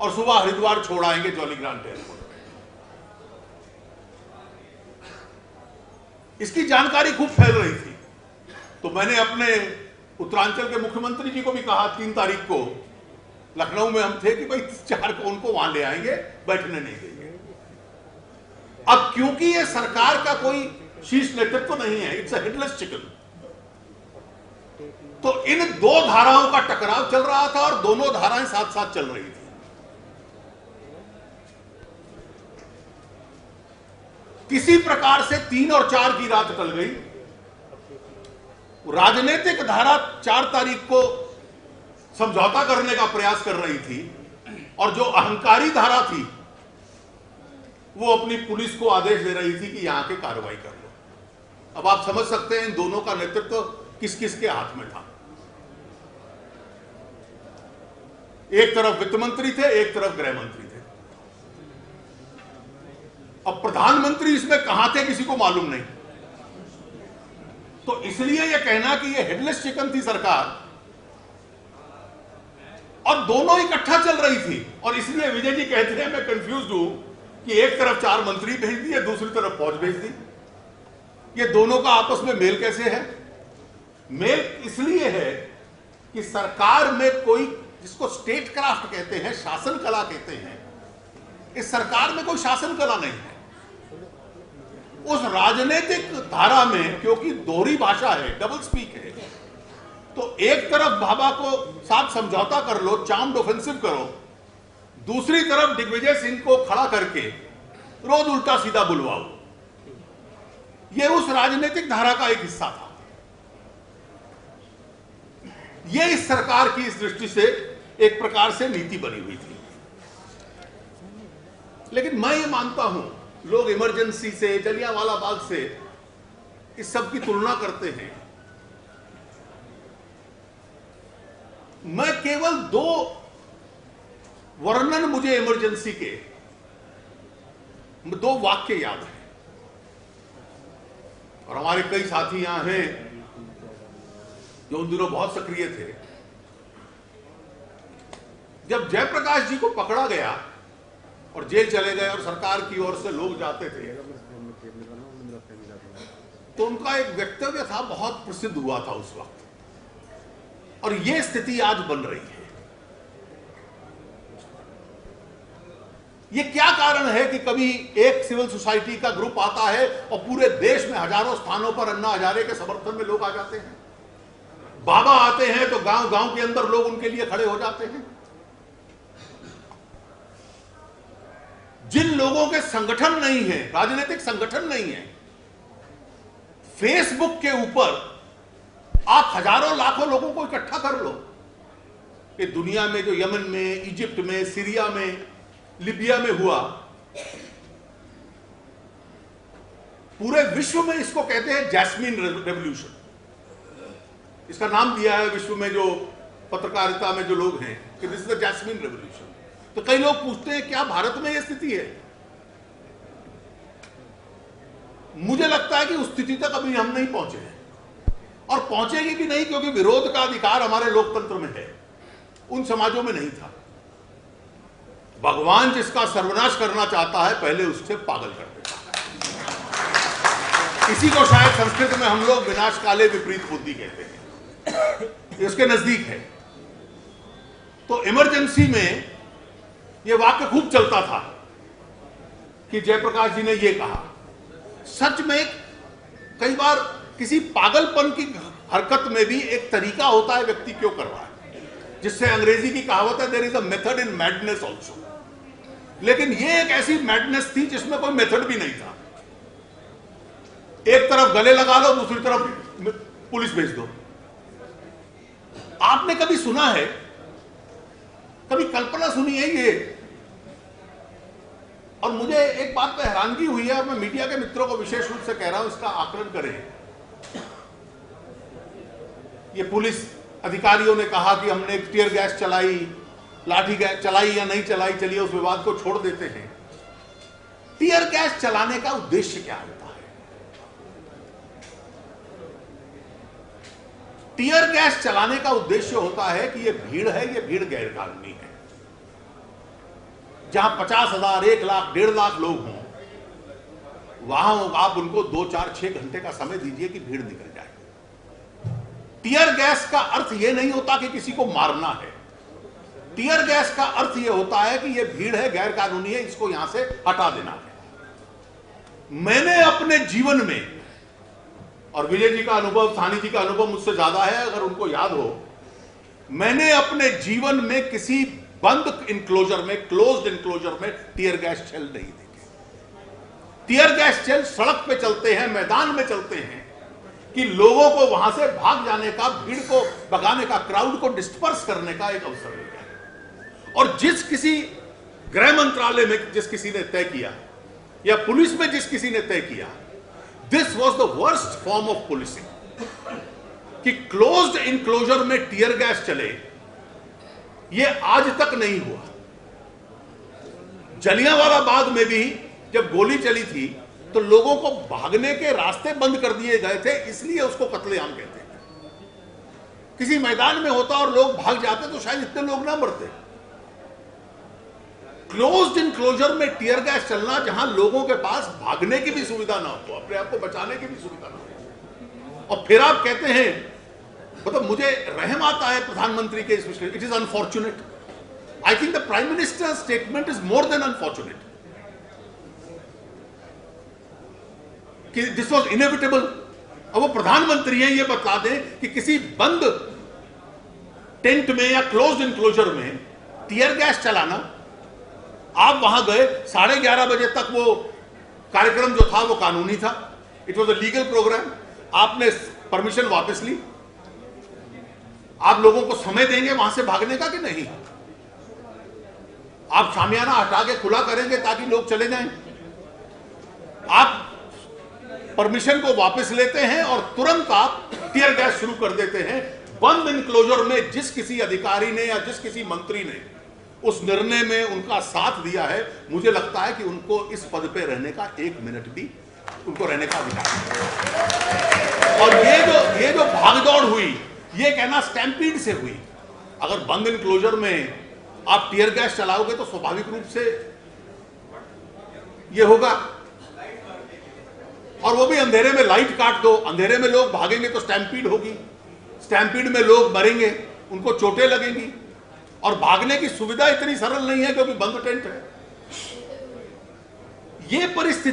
और सुबह हरिद्वार छोड़ आएंगे जॉली ग्रांट एयरपोर्ट पे। इसकी जानकारी खूब फैल रही थी, तो मैंने अपने उत्तरांचल के मुख्यमंत्री जी को भी कहा, 3 तारीख को लखनऊ में हम थे, कि भाई 4 को उनको वहां ले आएंगे, बैठने नहीं देंगे। अब क्योंकि ये सरकार का कोई शीर्ष नेतृत्व नहीं है, इट्स अ हेडलेस चिकन, तो इन 2 धाराओं का टकराव चल रहा था और दोनों धाराएं साथ साथ चल रही थी। किसी प्रकार से 3 और 4 की रात टल गई। राजनीतिक धारा 4 तारीख को समझौता करने का प्रयास कर रही थी, और जो अहंकारी धारा थी वो अपनी पुलिस को आदेश दे रही थी कि यहां के कार्रवाई कर लो। अब आप समझ सकते हैं इन दोनों का नेतृत्व किस किस के हाथ में था। एक तरफ वित्त मंत्री थे, एक तरफ गृह मंत्री थे। अब प्रधानमंत्री इसमें कहां थे किसी को मालूम नहीं। तो इसलिए यह कहना कि यह हेडलेस चिकन थी सरकार, और दोनों इकट्ठा चल रही थी, और इसलिए विजय जी कहते हैं मैं कंफ्यूज हूं कि एक तरफ 4 मंत्री भेज दिए, दूसरी तरफ फौज भेज दी। ये दोनों का आपस में मेल कैसे है? मेल इसलिए है कि सरकार में कोई, जिसको स्टेट क्राफ्ट कहते हैं, शासन कला कहते हैं, इस सरकार में कोई शासन कला नहीं है। उस राजनीतिक धारा में क्योंकि दोहरी भाषा है, डबल स्पीक है, तो एक तरफ भाभा को साथ समझौता कर लो, चार्म्ड ऑफेंसिव करो, दूसरी तरफ दिग्विजय सिंह को खड़ा करके रोज उल्टा सीधा बुलवाओ। यह उस राजनीतिक धारा का एक हिस्सा था। यह इस सरकार की इस दृष्टि से एक प्रकार से नीति बनी हुई थी। लेकिन मैं ये मानता हूं, लोग इमरजेंसी से, जलियांवाला बाग से इस सब की तुलना करते हैं। मैं केवल 2 वर्णन मुझे इमरजेंसी के 2 वाक्य याद हैं, और हमारे कई साथी यहां हैं जो उन दिनों बहुत सक्रिय थे। जब जयप्रकाश जी को पकड़ा गया और जेल चले गए और सरकार की ओर से लोग जाते थे, तो उनका एक वक्तव्य था, बहुत प्रसिद्ध हुआ था उस वक्त, और यह स्थिति आज बन रही है। यह क्या कारण है कि कभी एक सिविल सोसाइटी का ग्रुप आता है और पूरे देश में हजारों स्थानों पर अन्ना हजारे के समर्थन में लोग आ जाते हैं। बाबा आते हैं तो गांव गांव के अंदर लोग उनके लिए खड़े हो जाते हैं। जिन लोगों के संगठन नहीं है, राजनीतिक संगठन नहीं है, फेसबुक के ऊपर आप हजारों लाखों लोगों को इकट्ठा कर लो। कि दुनिया में जो यमन में, इजिप्ट में, सीरिया में, लिबिया में हुआ, पूरे विश्व में इसको कहते हैं जैस्मीन रेवोल्यूशन। इसका नाम दिया है विश्व में जो पत्रकारिता में जो लोग हैं कि this is the jasmine revolution. तो कई लोग पूछते हैं क्या भारत में यह स्थिति है? मुझे लगता है कि उस स्थिति तक अभी हम नहीं पहुंचे हैं, और पहुंचेगी भी नहीं, क्योंकि विरोध का अधिकार हमारे लोकतंत्र में है, उन समाजों में नहीं था। भगवान जिसका सर्वनाश करना चाहता है, पहले उससे पागल कर देता है। इसी को शायद संस्कृत में हम लोग विनाश काले विपरीत बुद्धि कहते हैं, इसके नजदीक है। तो इमरजेंसी में यह वाक्य खूब चलता था कि जयप्रकाश जी ने यह कहा। सच में कई बार किसी पागलपन की हरकत में भी एक तरीका होता है व्यक्ति क्यों कर रहा है, जिससे अंग्रेजी की कहावत है there is a method in madness also. लेकिन यह एक ऐसी मैडनेस थी जिसमें कोई मेथड भी नहीं था। एक तरफ गले लगा लो, दूसरी तरफ पुलिस भेज दो। आपने कभी सुना है, कभी कल्पना सुनी है ये? और मुझे एक बात पर हैरानगी हुई है, और मैं मीडिया के मित्रों को विशेष रूप से कह रहा हूं, इसका आकलन करें। ये पुलिस अधिकारियों ने कहा कि हमने टीयर गैस चलाई, लाठी गैस चलाई या नहीं चलाई, चलिए उस विवाद को छोड़ देते हैं। टीयर गैस चलाने का उद्देश्य क्या होता है? टीयर गैस चलाने का उद्देश्य होता है कि ये भीड़ है, ये भीड़ गैर कानूनी है। जहां 50,000, 1 लाख, 1.5 लाख लोग हों, वहां आप उनको 2, 4, 6 घंटे का समय दीजिए कि भीड़ निकल जाए। टीयर गैस का अर्थ यह नहीं होता कि किसी को मारना है। टीयर गैस का अर्थ यह होता है कि यह भीड़ है, गैर कानूनी है, इसको यहां से हटा देना है। मैंने अपने जीवन में, और विजय जी का अनुभव, सानी जी का अनुभव मुझसे ज्यादा है, अगर उनको याद हो, मैंने अपने जीवन में किसी बंद इनक्लोजर में, क्लोज्ड इनक्लोजर में टीयर गैस शेल नहीं देखे। टीयर गैस शेल सड़क पे चलते हैं, मैदान में चलते हैं कि लोगों को वहां से भाग जाने का, भीड़ को भगाने का, क्राउड को डिस्पर्स करने का एक अवसर मिल गया। और जिस किसी गृह मंत्रालय में जिस किसी ने तय किया, या पुलिस में जिस किसी ने तय किया, this was the worst form of policing, कि क्लोज्ड इनक्लोजर में टीयर गैस चले, यह आज तक नहीं हुआ। जलियांवाला बाग में भी जब गोली चली थी तो लोगों को भागने के रास्ते बंद कर दिए गए थे, इसलिए उसको कत्लेआम कहते हैं। किसी मैदान में होता और लोग भाग जाते तो शायद इतने लोग ना मरते। क्लोज्ड इनक्लोजर में टीयर गैस चलना, जहां लोगों के पास भागने की भी सुविधा ना हो, अपने आप को बचाने की भी सुविधा ना हो, और फिर आप कहते हैं, मतलब मुझे रहम आता है प्रधानमंत्री के इस विषय। It is unfortunate. I think the prime minister statement is more than unfortunate, कि दिस वॉज इनएविटेबल। अब वो प्रधानमंत्री हैं, ये बता दें कि किसी बंद टेंट में या क्लोज्ड इनक्लोजर में टीयर गैस चलाना, आप वहां गए, 11:30 बजे तक वो कार्यक्रम जो था वो कानूनी था, it was a legal program, आपने परमिशन वापस ली, आप लोगों को समय देंगे वहां से भागने का कि नहीं? आप शामियाना हटा के खुला करेंगे ताकि लोग चले जाएं? आप परमिशन को वापस लेते हैं और तुरंत आप टीयर गैस शुरू कर देते हैं। बंद इनक्लोजर में जिस किसी अधिकारी ने या जिस किसी मंत्री ने उस निर्णय में उनका साथ दिया है, मुझे लगता है कि उनको इस पद पे रहने का 1 मिनट भी उनको रहने का अधिकार नहीं। और ये जो भागदौड़ हुई, ये कहना स्टैम्पीड से हुई। अगर बंद इनक्लोजर में आप टीयर गैस चलाओगे तो स्वाभाविक रूप से ये होगा, और वो भी अंधेरे में। लाइट काट दो, अंधेरे में लोग भागेंगे तो स्टैम्पीड होगी, स्टैम्पीड में लोग मरेंगे, उनको चोटें लगेंगी, और भागने की सुविधा इतनी सरल नहीं है क्योंकि बंद टेंट है। ये परिस्थिति